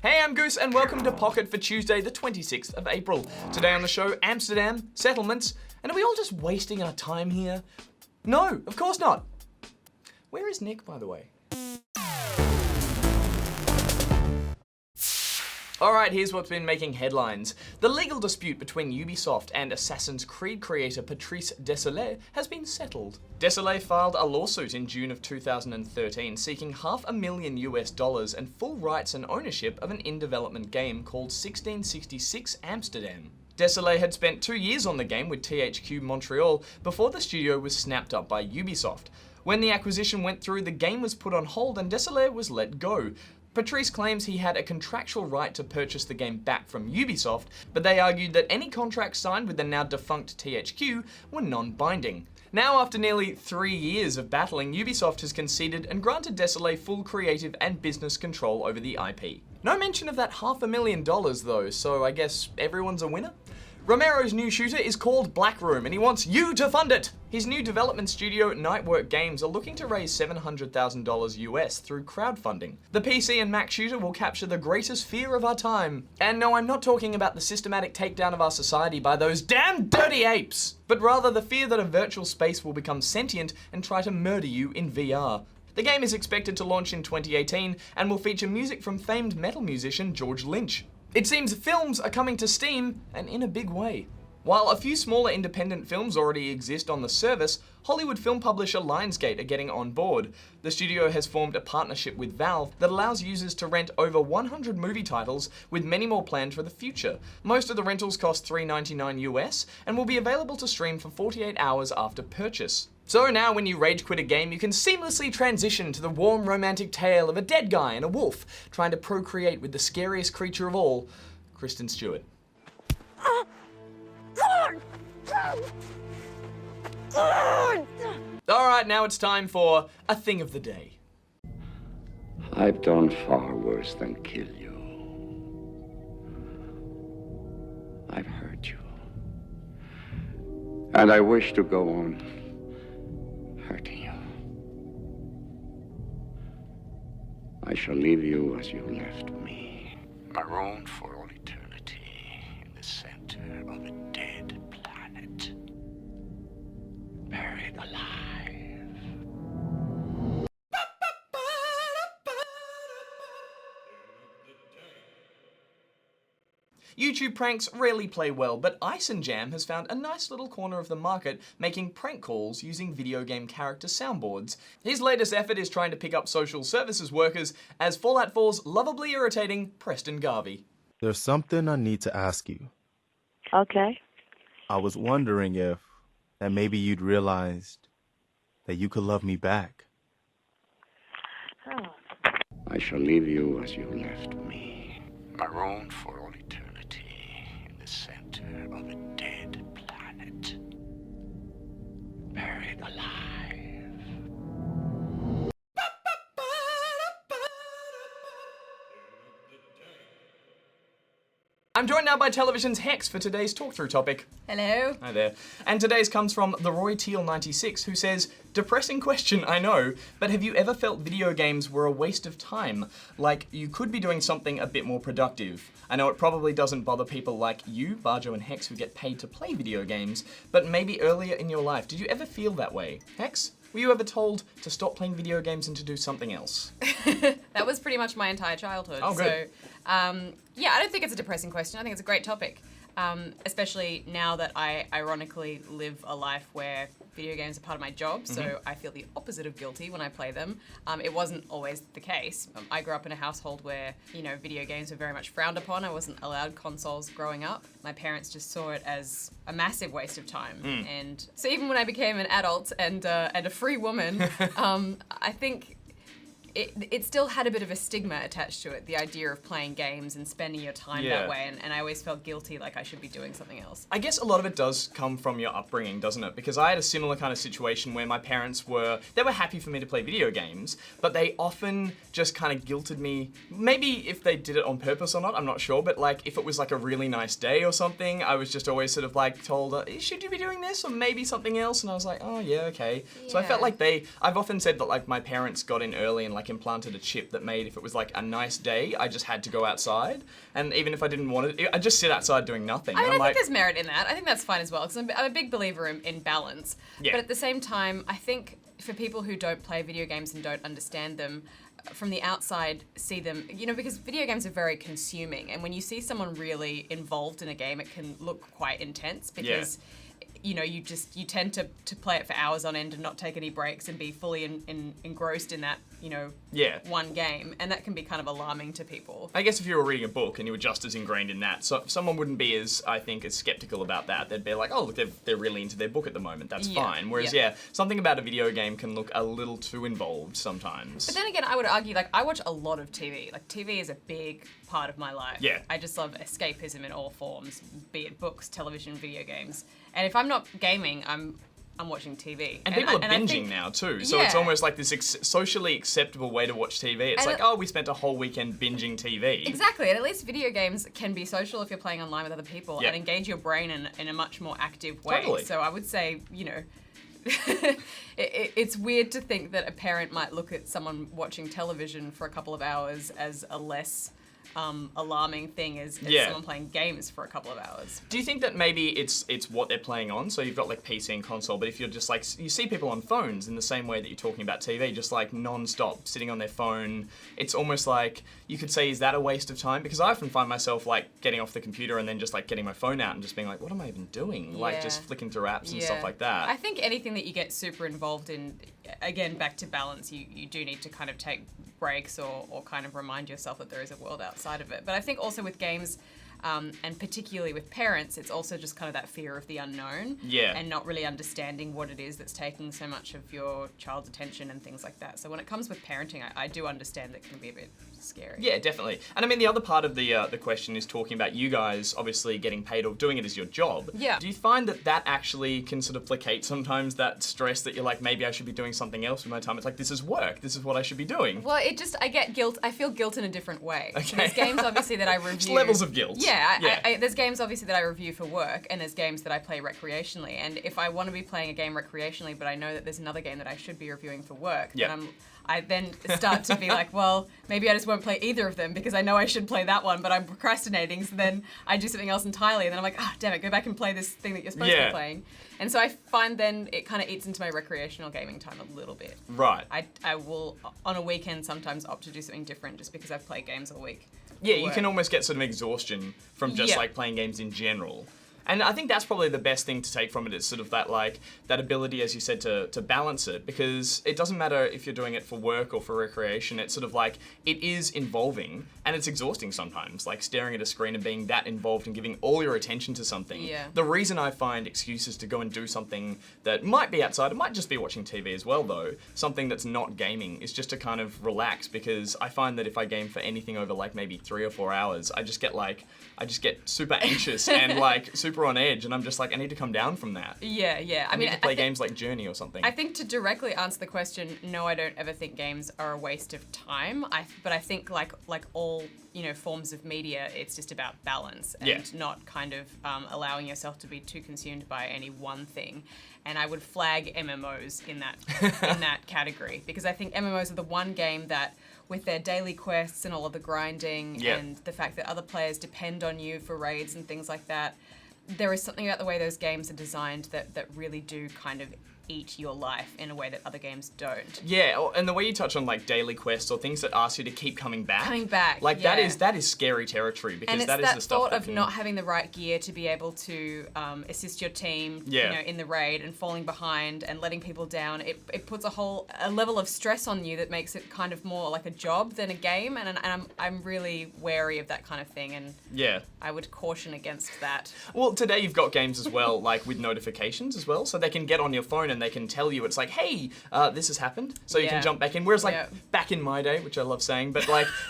Hey, I'm Goose and welcome to Pocket for Tuesday, the 26th of April. Today on the show, Amsterdam, settlements, and are we all just wasting our time here? No, of course not. Where is Nick, by the way? Alright, here's what's been making headlines. The legal dispute between Ubisoft and Assassin's Creed creator Patrice Désilets has been settled. Désilets filed a lawsuit in June of 2013 seeking $500,000 and full rights and ownership of an in-development game called 1666 Amsterdam. Désilets had spent 2 years on the game with THQ Montreal before the studio was snapped up by Ubisoft. When the acquisition went through, the game was put on hold and Désilets was let go. Patrice claims he had a contractual right to purchase the game back from Ubisoft, but they argued that any contracts signed with the now defunct THQ were non-binding. Now, after nearly 3 years of battling, Ubisoft has conceded and granted Désilets full creative and business control over the IP. No mention of that $500,000 though, so I guess everyone's a winner? Romero's new shooter is called Black Room and he wants you to fund it! His new development studio, Nightwork Games, are looking to raise $700,000 US through crowdfunding. The PC and Mac shooter will capture the greatest fear of our time. And no, I'm not talking about the systematic takedown of our society by those damn dirty apes, but rather the fear that a virtual space will become sentient and try to murder you in VR. The game is expected to launch in 2018 and will feature music from famed metal musician George Lynch. It seems films are coming to Steam, and in a big way. While a few smaller independent films already exist on the service, Hollywood film publisher Lionsgate are getting on board. The studio has formed a partnership with Valve that allows users to rent over 100 movie titles, with many more planned for the future. Most of the rentals cost $3.99 US and will be available to stream for 48 hours after purchase. So now when you rage quit a game, you can seamlessly transition to the warm romantic tale of a dead guy and a wolf trying to procreate with the scariest creature of all, Kristen Stewart. Alright, now it's time for a thing of the day. I've done far worse than kill you. I've hurt you. And I wish to go on hurting you. I shall leave you as you left me, marooned for all eternity in the center of a dead planet, buried alive. YouTube pranks rarely play well, but Ice and Jam has found a nice little corner of the market making prank calls using video game character soundboards. His latest effort is trying to pick up social services workers as Fallout 4's lovably irritating Preston Garvey. There's something I need to ask you. Okay. I was wondering if that maybe you'd realized that you could love me back. Oh. I shall leave you as you left me, marooned for all eternity in the center of a dead planet, buried alive. I'm joined now by television's Hex for today's talk-through topic. Hello. Hi there. And today's comes from the Roy Teal 96, who says, depressing question, I know, but have you ever felt video games were a waste of time? Like, you could be doing something a bit more productive. I know it probably doesn't bother people like you, Barjo and Hex, who get paid to play video games, but maybe earlier in your life, did you ever feel that way? Hex, were you ever told to stop playing video games and to do something else? That was pretty much my entire childhood. Oh, good. So, yeah, I don't think it's a depressing question. I think it's a great topic. Especially now that I ironically live a life where video games are part of my job, so I feel the opposite of guilty when I play them. It wasn't always the case. I grew up in a household where, you know, video games were very much frowned upon. I wasn't allowed consoles growing up. My parents just saw it as a massive waste of time. And so even when I became an adult and a free woman, I think it still had a bit of a stigma attached to it, the idea of playing games and spending your time that way, and I always felt guilty, like I should be doing something else. I guess a lot of it does come from your upbringing, doesn't it? Because I had a similar kind of situation where my parents were happy for me to play video games, but they often just kind of guilted me. Maybe if they did it on purpose or not, I'm not sure, but like if it was like a really nice day or something, I was just always sort of like told, should you be doing this or maybe something else? And I was like, oh yeah, okay. So I felt like I've often said that like my parents got in early and like implanted a chip that made if it was like a nice day, I just had to go outside, and even if I didn't want it, I'd just sit outside doing nothing. I mean, I'm I like, think there's merit in that. I think that's fine as well, because I'm a big believer in balance. Yeah. But at the same time, I think for people who don't play video games and don't understand them, from the outside see them, because video games are very consuming, and when you see someone really involved in a game, it can look quite intense because you tend to play it for hours on end and not take any breaks and be fully engrossed in that one game, and that can be kind of alarming to people. I guess if you were reading a book and you were just as ingrained in that, so someone wouldn't be as skeptical about that. They'd be like, oh, look, they're really into their book at the moment. That's fine. Whereas, something about a video game can look a little too involved sometimes. But then again, I would argue, I watch a lot of TV. TV is a big part of my life. Yeah. I just love escapism in all forms, be it books, television, video games. And if I'm not gaming, I'm watching TV. And people are binging now too, so it's almost like this socially acceptable way to watch TV. It's we spent a whole weekend binging TV. Exactly, and at least video games can be social if you're playing online with other people and engage your brain in a much more active way. Totally. So I would say, it's weird to think that a parent might look at someone watching television for a couple of hours as a less alarming thing as someone playing games for a couple of hours. Do you think that maybe it's what they're playing on? So you've got PC and console, but if you're just you see people on phones in the same way that you're talking about TV, just non-stop sitting on their phone. It's almost like you could say, is that a waste of time? Because I often find myself getting off the computer and then just getting my phone out and just being like, what am I even doing? Just flicking through apps and stuff like that. I think anything that you get super involved in, again, back to balance, you do need to kind of take breaks or kind of remind yourself that there is a world outside of it. But I think also with games, and particularly with parents, it's also just kind of that fear of the unknown and not really understanding what it is that's taking so much of your child's attention and things like that. So when it comes with parenting, I do understand that it can be a bit scary. Yeah, definitely. And I mean, the other part of the question is talking about you guys obviously getting paid or doing it as your job. Yeah. Do you find that actually can sort of placate sometimes that stress that you're like, maybe I should be doing something else with my time? It's like, this is work. This is what I should be doing. Well, I get guilt. I feel guilt in a different way. Okay. So there's games obviously that I review. Just levels of guilt. Yeah, there's games obviously that I review for work, and there's games that I play recreationally. And if I want to be playing a game recreationally, but I know that there's another game that I should be reviewing for work, then I then start to be like, well, maybe I just won't play either of them because I know I should play that one, but I'm procrastinating. So then I do something else entirely, and then I'm like, damn it, go back and play this thing that you're supposed to be playing. And so I find then it kind of eats into my recreational gaming time a little bit. Right. I will, on a weekend, sometimes opt to do something different just because I've played games all week. Yeah, you can almost get sort of exhaustion from just playing games in general. And I think that's probably the best thing to take from it is sort of that that ability, as you said, to balance it, because it doesn't matter if you're doing it for work or for recreation. It's sort of it is involving and it's exhausting sometimes, staring at a screen and being that involved and giving all your attention to something. Yeah. The reason I find excuses to go and do something that might be outside, it might just be watching TV as well though, something that's not gaming, is just to kind of relax, because I find that if I game for anything over maybe 3 or 4 hours, I just get super anxious and super on edge, and I'm just I need to come down from that. Yeah. I need to play games like Journey or something. I think to directly answer the question, no, I don't ever think games are a waste of time. But I think like all forms of media, it's just about balance and not kind of allowing yourself to be too consumed by any one thing. And I would flag MMOs in that category, because I think MMOs are the one game that, with their daily quests and all of the grinding and the fact that other players depend on you for raids and things like that, there is something about the way those games are designed that really do kind of eat your life in a way that other games don't. Yeah, and the way you touch on daily quests or things that ask you to keep coming back. That is scary territory, because and it's that is the stuff thought that of not having the right gear to be able to assist your team, in the raid, and falling behind and letting people down. It puts a level of stress on you that makes it kind of more like a job than a game, and I'm really wary of that kind of thing, and I would caution against that. Well, today you've got games as well, with notifications as well, so they can get on your phone and they can tell you, it's hey, this has happened, so you can jump back in. Whereas back in my day, which I love saying, but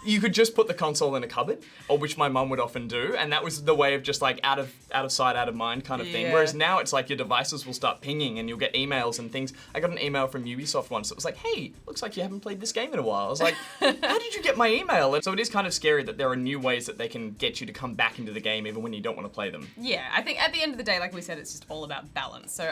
you could just put the console in a cupboard, or which my mum would often do, and that was the way of just out of sight, out of mind kind of thing. Whereas now it's your devices will start pinging and you'll get emails and things. I got an email from Ubisoft once that was hey, looks like you haven't played this game in a while. I was like, how did you get my email? And so it is kind of scary that there are new ways that they can get you to come back into the game even when you don't want to play them. Yeah, I think at the end of the day, like we said, it's just all about balance. So,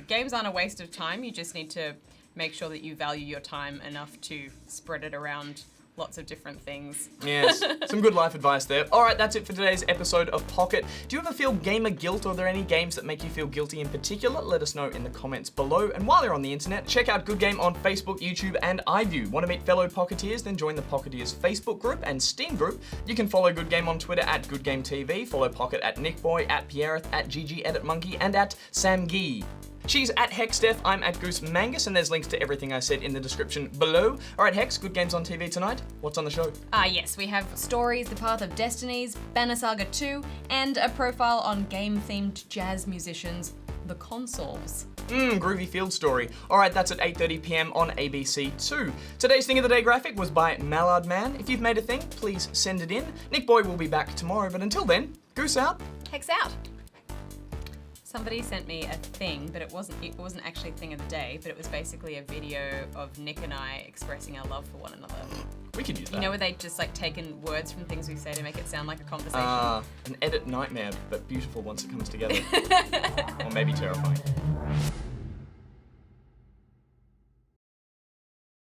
games aren't a waste of time. You just need to make sure that you value your time enough to spread it around lots of different things. Yes, some good life advice there. All right, that's it for today's episode of Pocket. Do you ever feel gamer guilt, or are there any games that make you feel guilty in particular? Let us know in the comments below. And while you're on the internet, check out Good Game on Facebook, YouTube, and iView. Want to meet fellow Pocketeers? Then join the Pocketeers Facebook group and Steam group. You can follow Good Game on Twitter at GoodGameTV, follow Pocket at NickBoy, at Pierreth, at GGEditMonkey, and at SamGee. She's at HexDef, I'm at Goose Mangus, and there's links to everything I said in the description below. All right, Hex, Good Games on TV tonight. What's on the show? Yes, we have Stories, The Path of Destinies, Banner Saga 2, and a profile on game-themed jazz musicians, The Consoles. Groovy field story. All right, that's at 8:30 p.m. on ABC2. Today's Thing of the Day graphic was by Mallard Man. If you've made a thing, please send it in. Nick Boy will be back tomorrow, but until then, Goose out. Hex out. Somebody sent me a thing, but it wasn't actually a thing of the day, but it was basically a video of Nick and I expressing our love for one another. We could use that. You know where they just like taken words from things we say to make it sound like a conversation? An edit nightmare, but beautiful once it comes together. Or maybe terrifying.